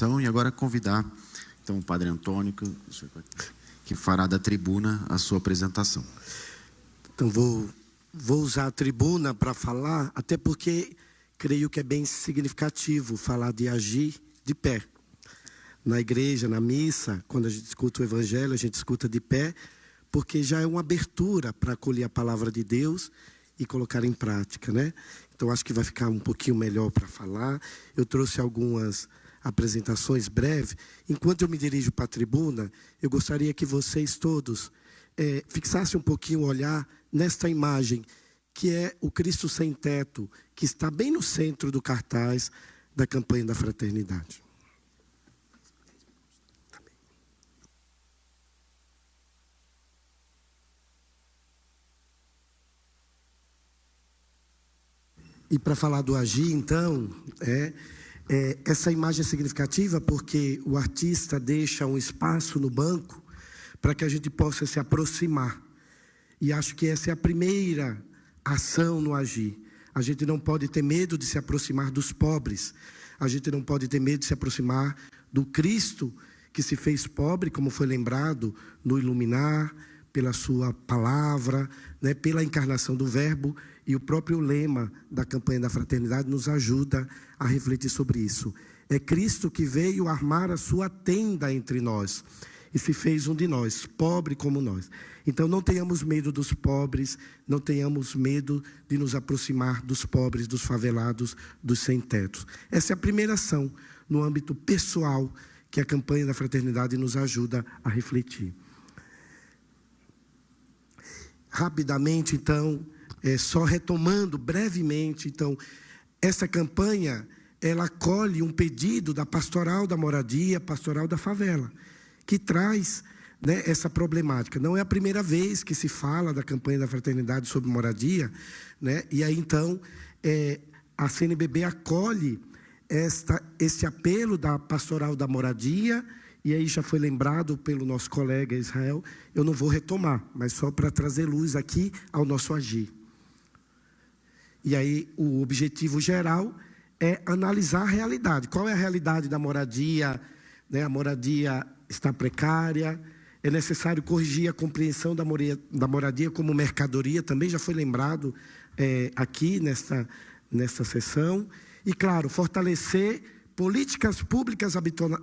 E agora convidar então o Padre Antônio, que fará da tribuna a sua apresentação. Então vou usar a tribuna para falar, até porque creio que é bem significativo falar de agir de pé. Na igreja, na missa, quando a gente escuta o evangelho, a gente escuta de pé, porque já é uma abertura para acolher a palavra de Deus e colocar em prática, né? Então acho que vai ficar um pouquinho melhor para falar. Eu trouxe algumas apresentações breves. Enquanto eu me dirijo para a tribuna, eu gostaria que vocês todos fixassem um pouquinho o olhar nesta imagem, que é o Cristo sem teto, que está bem no centro do cartaz da campanha da fraternidade. E para falar do agir, então, essa imagem é significativa porque o artista deixa um espaço no banco para que a gente possa se aproximar. E acho que essa é a primeira ação no agir. A gente não pode ter medo de se aproximar dos pobres. A gente não pode ter medo de se aproximar do Cristo que se fez pobre, como foi lembrado no Iluminar, pela sua palavra, né, pela encarnação do Verbo. E o próprio lema da campanha da fraternidade nos ajuda a refletir sobre isso. É Cristo que veio armar a sua tenda entre nós e se fez um de nós, pobre como nós. Então não tenhamos medo dos pobres, não tenhamos medo de nos aproximar dos pobres, dos favelados, dos sem-tetos. Essa é a primeira ação no âmbito pessoal que a campanha da fraternidade nos ajuda a refletir. Rapidamente, então, só retomando brevemente, então, essa campanha, ela acolhe um pedido da Pastoral da Moradia, Pastoral da Favela, que traz, né, essa problemática. Não é a primeira vez que se fala da campanha da fraternidade sobre moradia, né? E aí, então, a CNBB acolhe esse apelo da Pastoral da Moradia, e aí já foi lembrado pelo nosso colega Israel. Eu não vou retomar, mas só para trazer luz aqui ao nosso agir. E aí o objetivo geral é analisar a realidade. Qual é a realidade da moradia? Né? A moradia está precária. É necessário corrigir a compreensão da moradia como mercadoria. Também já foi lembrado aqui nesta sessão. E, claro, fortalecer políticas públicas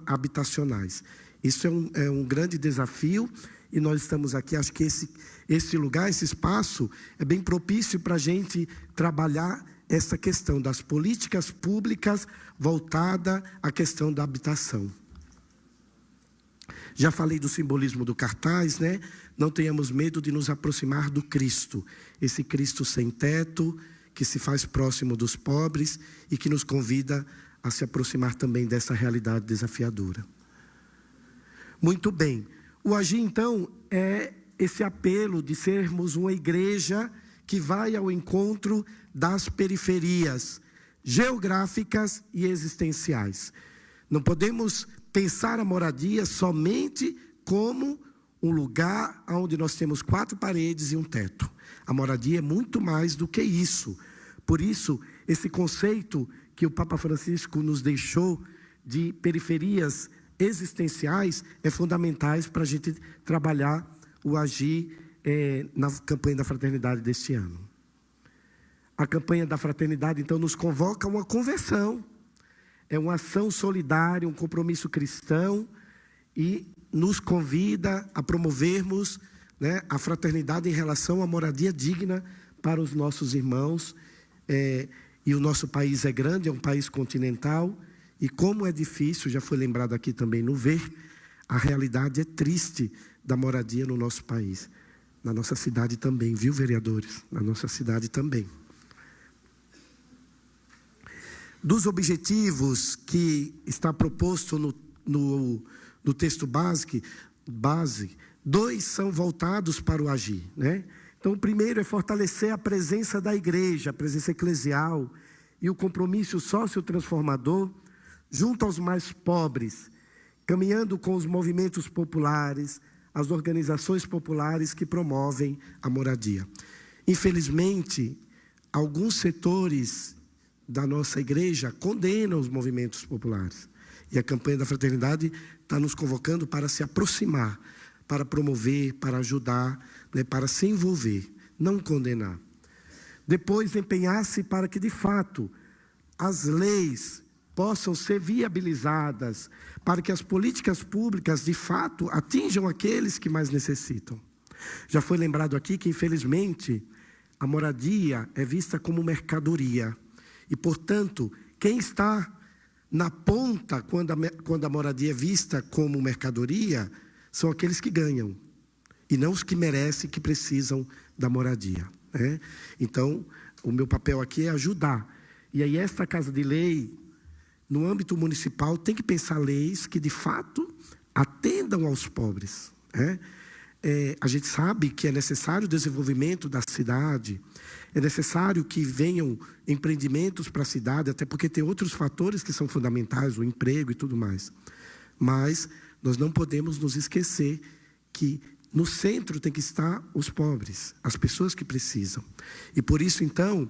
habitacionais. Isso é um grande desafio. E nós estamos aqui, acho que esse lugar, esse espaço, é bem propício para a gente trabalhar essa questão das políticas públicas voltada à questão da habitação. Já falei do simbolismo do cartaz, né? Não tenhamos medo de nos aproximar do Cristo. Esse Cristo sem teto, que se faz próximo dos pobres e que nos convida a se aproximar também dessa realidade desafiadora. Muito bem. O agir, então, é esse apelo de sermos uma igreja que vai ao encontro das periferias geográficas e existenciais. Não podemos pensar a moradia somente como um lugar onde nós temos 4 paredes e um teto. A moradia é muito mais do que isso. Por isso, esse conceito que o Papa Francisco nos deixou de periferias existenciais é fundamentais para a gente trabalhar o agir na campanha da fraternidade deste ano. A campanha da fraternidade, então, nos convoca a uma conversão. É uma ação solidária, um compromisso cristão e nos convida a promovermos, né, a fraternidade em relação à moradia digna para os nossos irmãos. E o nosso país é grande, é um país continental. E como é difícil, já foi lembrado aqui também no ver, a realidade é triste da moradia no nosso país. Na nossa cidade também, viu, vereadores? Na nossa cidade também. Dos objetivos que está proposto no texto base, 2 são voltados para o agir, né? Então, o primeiro é fortalecer a presença da igreja, a presença eclesial e o compromisso sócio-transformador junto aos mais pobres, caminhando com os movimentos populares, as organizações populares que promovem a moradia. Infelizmente, alguns setores da nossa igreja condenam os movimentos populares. E a campanha da fraternidade está nos convocando para se aproximar, para promover, para ajudar, né, para se envolver, não condenar. Depois, empenhar-se para que, de fato, as leis possam ser viabilizadas, para que as políticas públicas, de fato, atinjam aqueles que mais necessitam. Já foi lembrado aqui que, infelizmente, a moradia é vista como mercadoria. E, portanto, quem está na ponta, quando a moradia é vista como mercadoria, são aqueles que ganham, e não os que merecem, que precisam da moradia, né? Então, o meu papel aqui é ajudar. E aí, esta Casa de Lei, no âmbito municipal, tem que pensar leis que, de fato, atendam aos pobres, né? A gente sabe que é necessário o desenvolvimento da cidade, é necessário que venham empreendimentos para a cidade, até porque tem outros fatores que são fundamentais, o emprego e tudo mais. Mas nós não podemos nos esquecer que no centro tem que estar os pobres, as pessoas que precisam. E por isso, então,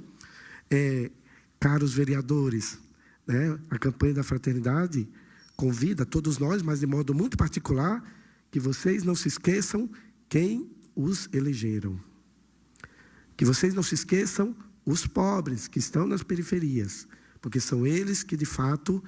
caros vereadores, né, a campanha da fraternidade convida todos nós, mas de modo muito particular, que vocês não se esqueçam quem os elegeram. Que vocês não se esqueçam os pobres que estão nas periferias, porque são eles que, de fato,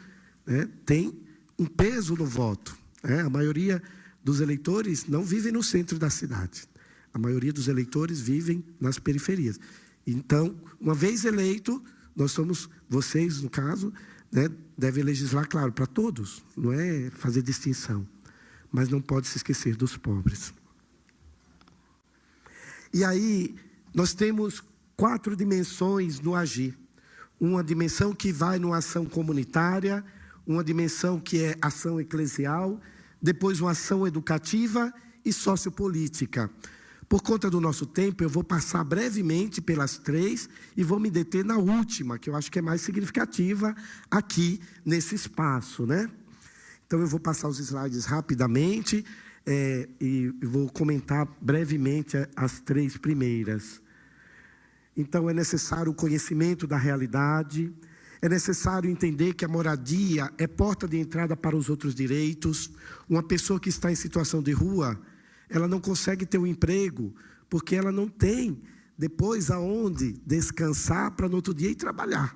né, têm um peso no voto. A maioria dos eleitores não vivem no centro da cidade. A maioria dos eleitores vivem nas periferias. Então, uma vez eleito, nós somos, vocês, no caso, né, devem legislar, claro, para todos, não é fazer distinção. Mas não pode se esquecer dos pobres. E aí, nós temos 4 dimensões no agir. Uma dimensão que vai numa ação comunitária, uma dimensão que é ação eclesial, depois uma ação educativa e sociopolítica. Por conta do nosso tempo, eu vou passar brevemente pelas 3 e vou me deter na última, que eu acho que é mais significativa aqui nesse espaço, né? Então, eu vou passar os slides rapidamente e vou comentar brevemente as 3 primeiras. Então, é necessário o conhecimento da realidade, é necessário entender que a moradia é porta de entrada para os outros direitos. Uma pessoa que está em situação de rua, ela não consegue ter um emprego, porque ela não tem depois aonde descansar para no outro dia ir trabalhar.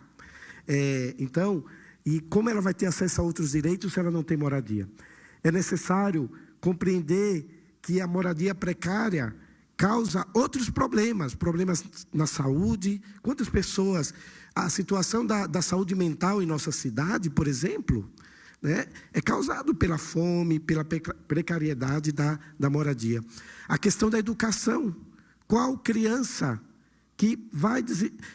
Então, e como ela vai ter acesso a outros direitos se ela não tem moradia? É necessário compreender que a moradia precária causa outros problemas na saúde. Quantas pessoas, a situação da saúde mental em nossa cidade, por exemplo, né, é causado pela fome, pela precariedade da moradia. A questão da educação. Qual criança que vai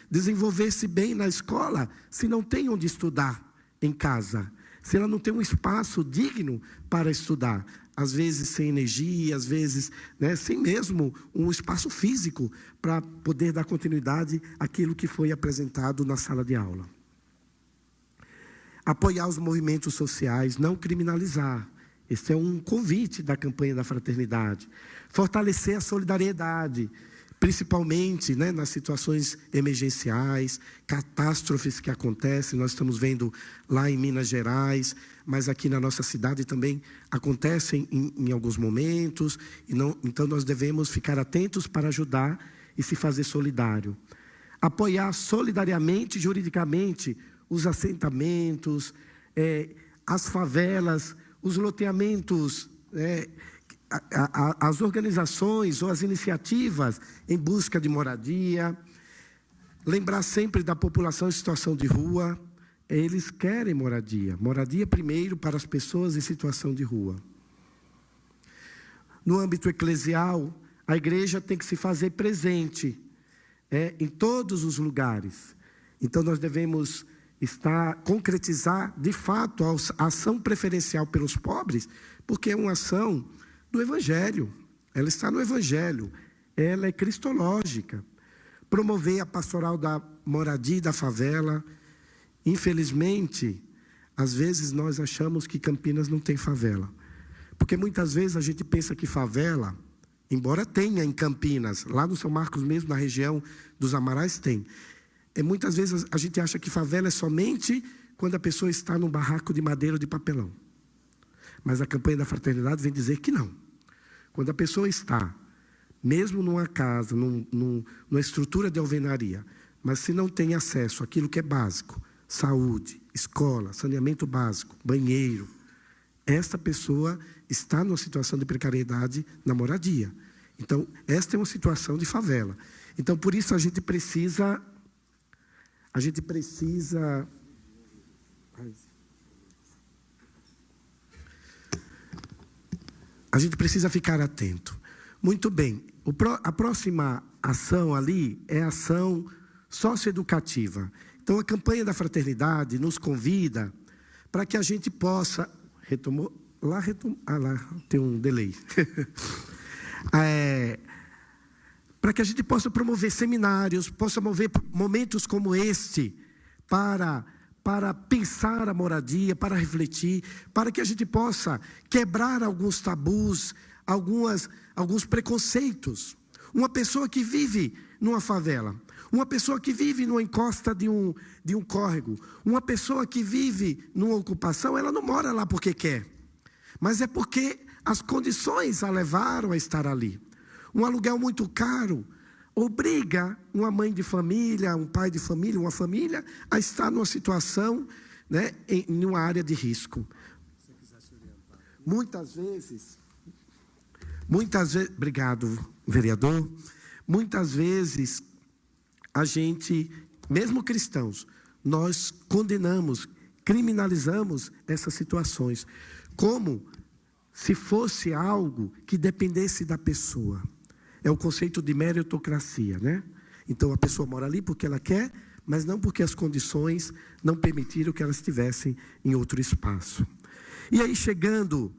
desenvolver-se bem na escola se não tem onde estudar em casa? Se ela não tem um espaço digno para estudar? Às vezes sem energia, às vezes, né, sem mesmo um espaço físico para poder dar continuidade àquilo que foi apresentado na sala de aula. Apoiar os movimentos sociais, não criminalizar. Esse é um convite da campanha da fraternidade. Fortalecer a solidariedade, principalmente, né, nas situações emergenciais, catástrofes que acontecem. Nós estamos vendo lá em Minas Gerais, mas aqui na nossa cidade também acontecem em alguns momentos. Então, nós devemos ficar atentos para ajudar e se fazer solidário. Apoiar solidariamente, juridicamente, os assentamentos, as favelas, os loteamentos, as organizações ou as iniciativas em busca de moradia. Lembrar sempre da população em situação de rua. Eles querem moradia. Moradia primeiro para as pessoas em situação de rua. No âmbito eclesial, a igreja tem que se fazer presente em todos os lugares. Então, nós devemos concretizar, de fato, a ação preferencial pelos pobres, porque é uma ação do Evangelho. Ela está no Evangelho. Ela é cristológica. Promover a pastoral da moradia e da favela. Infelizmente, às vezes nós achamos que Campinas não tem favela. Porque muitas vezes a gente pensa que favela, embora tenha em Campinas, lá no São Marcos mesmo, na região dos Amarais, tem. Muitas vezes a gente acha que favela é somente quando a pessoa está num barraco de madeira ou de papelão. Mas a campanha da fraternidade vem dizer que não. Quando a pessoa está, mesmo numa casa, numa estrutura de alvenaria, mas se não tem acesso àquilo que é básico, saúde, escola, saneamento básico, banheiro, esta pessoa está numa situação de precariedade na moradia. Então, esta é uma situação de favela. Então, por isso a gente precisa ficar atento. Muito bem. A próxima ação ali é a ação socioeducativa. Então, a campanha da fraternidade nos convida para que a gente possa... Lá tem um delay. Para que a gente possa promover seminários, possa promover momentos como este, para pensar a moradia, para refletir, para que a gente possa quebrar alguns tabus, alguns preconceitos. Uma pessoa que vive numa favela, uma pessoa que vive numa encosta de um córrego, uma pessoa que vive numa ocupação, ela não mora lá porque quer, mas é porque as condições a levaram a estar ali. Um aluguel muito caro obriga uma mãe de família, um pai de família, uma família a estar numa situação, né, em uma área de risco. Muitas vezes, obrigado, vereador. Muitas vezes a gente, mesmo cristãos, nós condenamos, criminalizamos essas situações, como se fosse algo que dependesse da pessoa. É o conceito de meritocracia, né? Então a pessoa mora ali porque ela quer, mas não porque as condições não permitiram que elas estivessem em outro espaço. E aí, chegando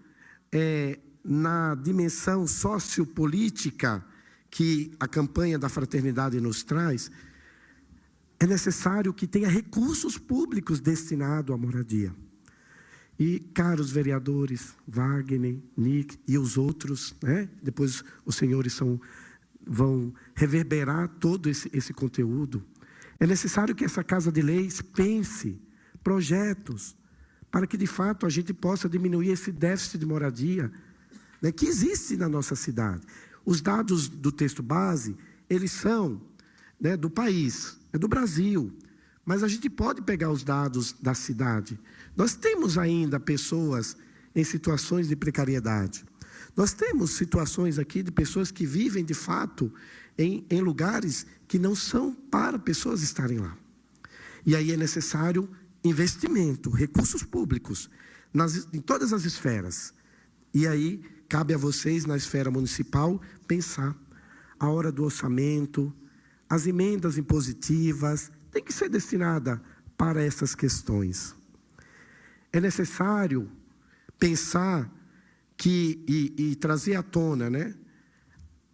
na dimensão sociopolítica que a campanha da fraternidade nos traz, é necessário que tenha recursos públicos destinados à moradia. E, caros vereadores, Wagner, Nick e os outros, né? Depois os senhores vão reverberar todo esse conteúdo. É necessário que essa Casa de Leis pense projetos para que, de fato, a gente possa diminuir esse déficit de moradia, né, que existe na nossa cidade. Os dados do texto base, eles são, né, do país, é do Brasil. Mas a gente pode pegar os dados da cidade. Nós temos ainda pessoas em situações de precariedade. Nós temos situações aqui de pessoas que vivem, de fato, em lugares que não são para pessoas estarem lá. E aí é necessário investimento, recursos públicos, em todas as esferas. E aí cabe a vocês, na esfera municipal, pensar a hora do orçamento, as emendas impositivas, tem que ser destinada para essas questões. É necessário pensar e trazer à tona, né?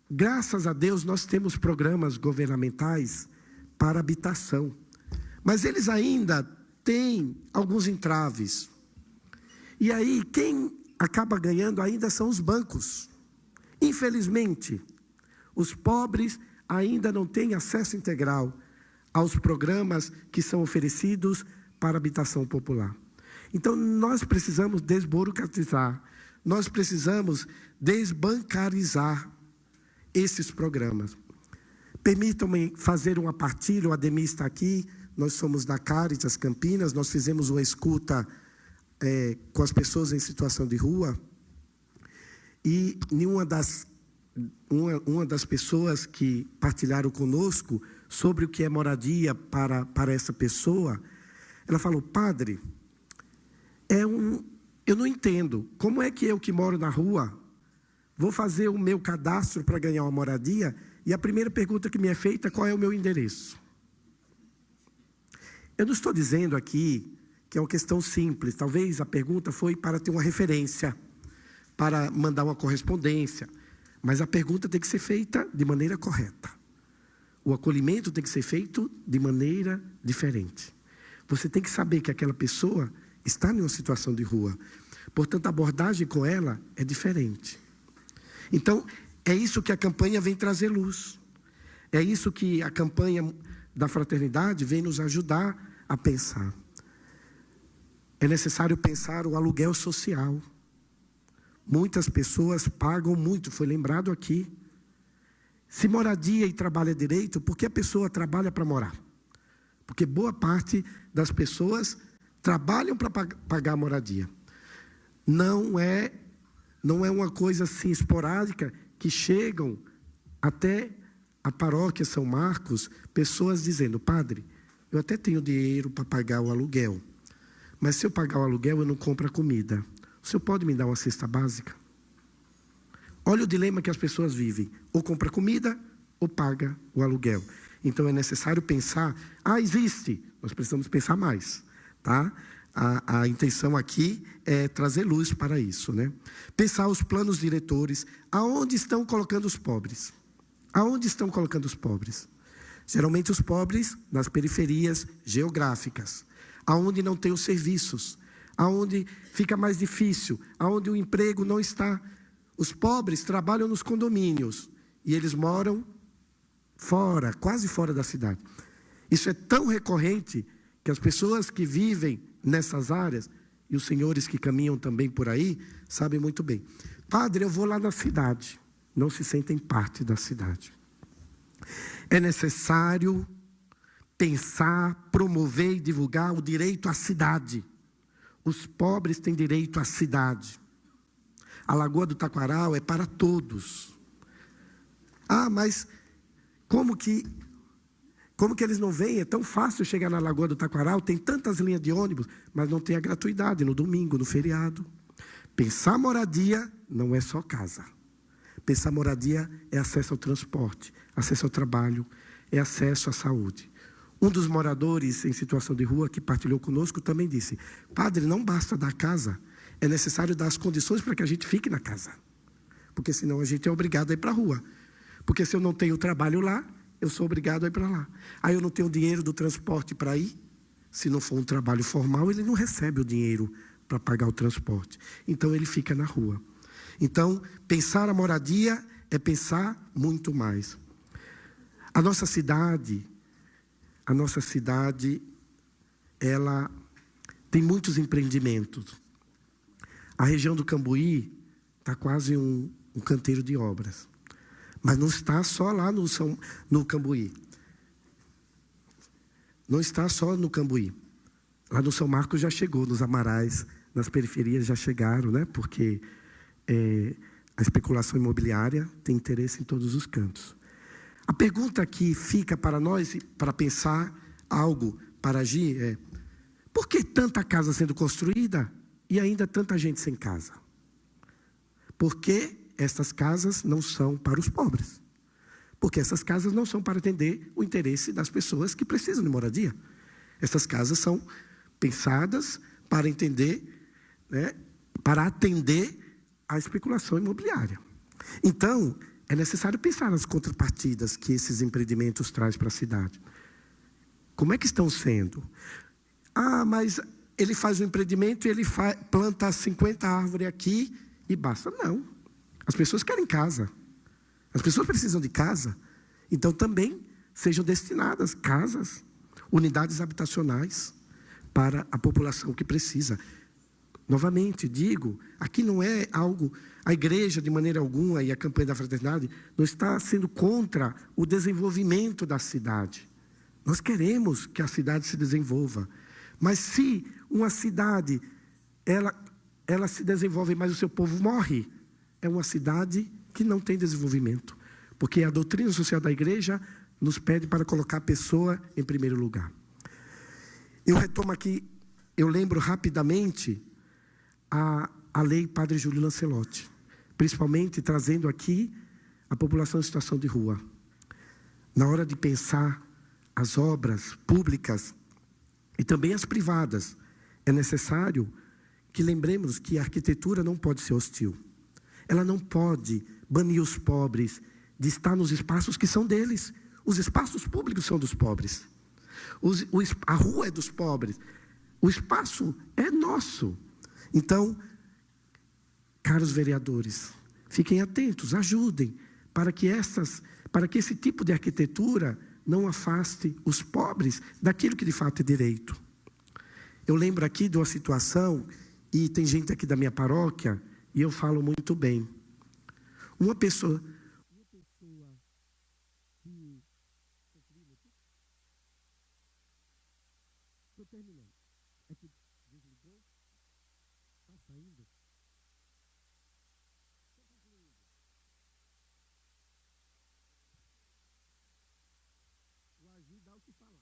Graças a Deus nós temos programas governamentais para habitação, mas eles ainda têm alguns entraves. E aí quem acaba ganhando ainda são os bancos. Infelizmente, os pobres ainda não têm acesso integral aos programas que são oferecidos para habitação popular. Então, nós precisamos desburocratizar, nós precisamos desbancarizar esses programas. Permitam-me fazer uma partilha, o Ademir está aqui, nós somos da Caritas Campinas, nós fizemos uma escuta com as pessoas em situação de rua, e uma das pessoas que partilharam conosco sobre o que é moradia para essa pessoa, ela falou: padre, eu não entendo, como é que eu que moro na rua, vou fazer o meu cadastro para ganhar uma moradia, e a primeira pergunta que me é feita, qual é o meu endereço? Eu não estou dizendo aqui que é uma questão simples, talvez a pergunta foi para ter uma referência, para mandar uma correspondência, mas a pergunta tem que ser feita de maneira correta. O acolhimento tem que ser feito de maneira diferente. Você tem que saber que aquela pessoa está em uma situação de rua. Portanto, a abordagem com ela é diferente. Então, é isso que a campanha vem trazer luz. É isso que a campanha da fraternidade vem nos ajudar a pensar. É necessário pensar o aluguel social. Muitas pessoas pagam muito, foi lembrado aqui. Se moradia e trabalho é direito, por que a pessoa trabalha para morar? Porque boa parte das pessoas trabalham para pagar a moradia. Não é uma coisa assim esporádica que chegam até a paróquia São Marcos, pessoas dizendo: padre, eu até tenho dinheiro para pagar o aluguel, mas se eu pagar o aluguel eu não compro a comida. O senhor pode me dar uma cesta básica? Olha o dilema que as pessoas vivem: ou compra comida ou paga o aluguel. Então é necessário pensar, existe, nós precisamos pensar mais, tá? A intenção aqui é trazer luz para isso, né? Pensar os planos diretores, aonde estão colocando os pobres? Aonde estão colocando os pobres? Geralmente os pobres nas periferias geográficas, aonde não tem os serviços, aonde fica mais difícil, aonde o emprego não está. Os pobres trabalham nos condomínios e eles moram fora, quase fora da cidade. Isso é tão recorrente que as pessoas que vivem nessas áreas, e os senhores que caminham também por aí, sabem muito bem. Padre, eu vou lá na cidade. Não se sentem parte da cidade. É necessário pensar, promover e divulgar o direito à cidade. Os pobres têm direito à cidade. A Lagoa do Taquaral é para todos. Mas como que eles não vêm? É tão fácil chegar na Lagoa do Taquaral, tem tantas linhas de ônibus, mas não tem a gratuidade no domingo, no feriado. Pensar moradia não é só casa. Pensar moradia é acesso ao transporte, acesso ao trabalho, é acesso à saúde. Um dos moradores em situação de rua que partilhou conosco também disse: padre, não basta dar casa, é necessário dar as condições para que a gente fique na casa. Porque senão a gente é obrigado a ir para a rua. Porque se eu não tenho trabalho lá, eu sou obrigado a ir para lá. Aí eu não tenho dinheiro do transporte para ir. Se não for um trabalho formal, ele não recebe o dinheiro para pagar o transporte. Então ele fica na rua. Então, pensar a moradia é pensar muito mais. A nossa cidade, ela tem muitos empreendimentos. A região do Cambuí está quase um canteiro de obras. Mas não está só lá no Cambuí. Não está só no Cambuí. Lá no São Marcos já chegou, nos Amarais, nas periferias já chegaram, né? Porque a especulação imobiliária tem interesse em todos os cantos. A pergunta que fica para nós, para pensar algo, para agir, é: por que tanta casa sendo construída e ainda tanta gente sem casa? Por que estas casas não são para os pobres? Porque essas casas não são para atender o interesse das pessoas que precisam de moradia. Essas casas são pensadas para para atender a especulação imobiliária. Então, é necessário pensar nas contrapartidas que esses empreendimentos trazem para a cidade. Como é que estão sendo? Mas ele faz um empreendimento e ele planta 50 árvores aqui e basta. Não. As pessoas querem casa. As pessoas precisam de casa. Então também sejam destinadas casas, unidades habitacionais para a população que precisa. Novamente digo, aqui não é algo, a igreja de maneira alguma e a campanha da fraternidade não está sendo contra o desenvolvimento da cidade. Nós queremos que a cidade se desenvolva. Mas se uma cidade, ela se desenvolve, mas o seu povo morre, é uma cidade que não tem desenvolvimento. Porque a doutrina social da igreja nos pede para colocar a pessoa em primeiro lugar. Eu retomo aqui, eu lembro rapidamente a lei Padre Júlio Lancelotti, principalmente trazendo aqui a população em situação de rua. Na hora de pensar as obras públicas e também as privadas, é necessário que lembremos que a arquitetura não pode ser hostil. Ela não pode banir os pobres de estar nos espaços que são deles. Os espaços públicos são dos pobres. A rua é dos pobres. O espaço é nosso. Então, caros vereadores, fiquem atentos, ajudem para que esse tipo de arquitetura não afaste os pobres daquilo que de fato é direito. Eu lembro aqui de uma situação, e tem gente aqui da minha paróquia, e eu falo muito bem. Uma pessoa Estou terminando. É que desligou? Está saindo? O agir dá o que falar.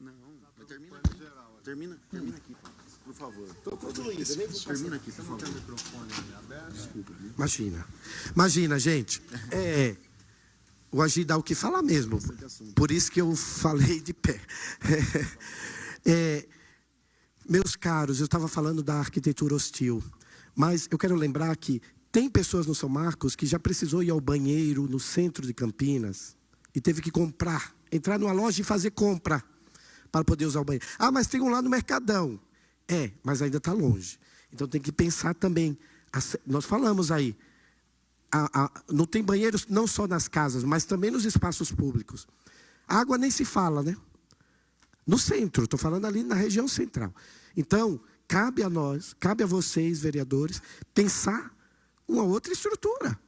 Não, termina aqui. Termina aqui, por favor. Estou concluindo. Termina aqui, por favor. Desculpa. Imagina, gente. O agir dá o que falar mesmo. Por isso que eu falei de pé. Meus caros, eu estava falando da arquitetura hostil. Mas eu quero lembrar que tem pessoas no São Marcos que já precisou ir ao banheiro no centro de Campinas e teve que comprar, entrar numa loja e fazer compra para poder usar o banheiro. Ah, mas tem um lá no Mercadão. Mas ainda está longe. Então tem que pensar também. Nós falamos aí. Não tem banheiros não só nas casas, mas também nos espaços públicos. A água nem se fala, né? No centro, estou falando ali na região central. Então, cabe a nós, cabe a vocês, vereadores, pensar uma outra estrutura.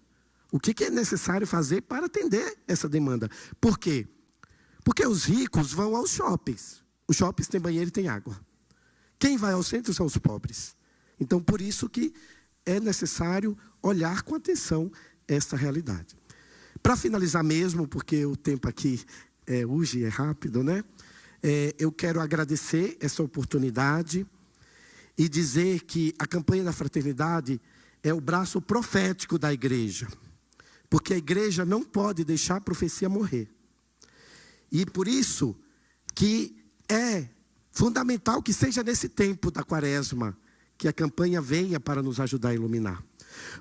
O que é necessário fazer para atender essa demanda? Por quê? Porque os ricos vão aos shoppings. Os shoppings têm banheiro e têm água. Quem vai ao centro são os pobres. Então, por isso que é necessário olhar com atenção essa realidade. Para finalizar mesmo, porque o tempo aqui hoje é rápido, né? Eu quero agradecer essa oportunidade e dizer que a campanha da fraternidade é o braço profético da igreja. Porque a igreja não pode deixar a profecia morrer. E por isso que é fundamental que seja nesse tempo da quaresma que a campanha venha para nos ajudar a iluminar.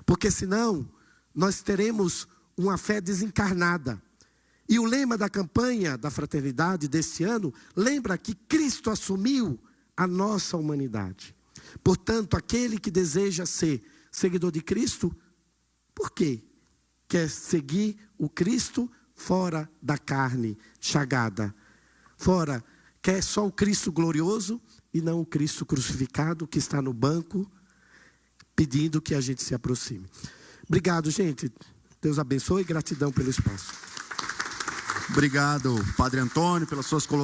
Porque senão nós teremos uma fé desencarnada. E o lema da campanha da fraternidade deste ano lembra que Cristo assumiu a nossa humanidade. Portanto, aquele que deseja ser seguidor de Cristo, por quê? Quer seguir o Cristo fora da carne chagada. Quer só o Cristo glorioso e não o Cristo crucificado que está no banco pedindo que a gente se aproxime. Obrigado, gente. Deus abençoe e gratidão pelo espaço. Obrigado, Padre Antônio, pelas suas colocações.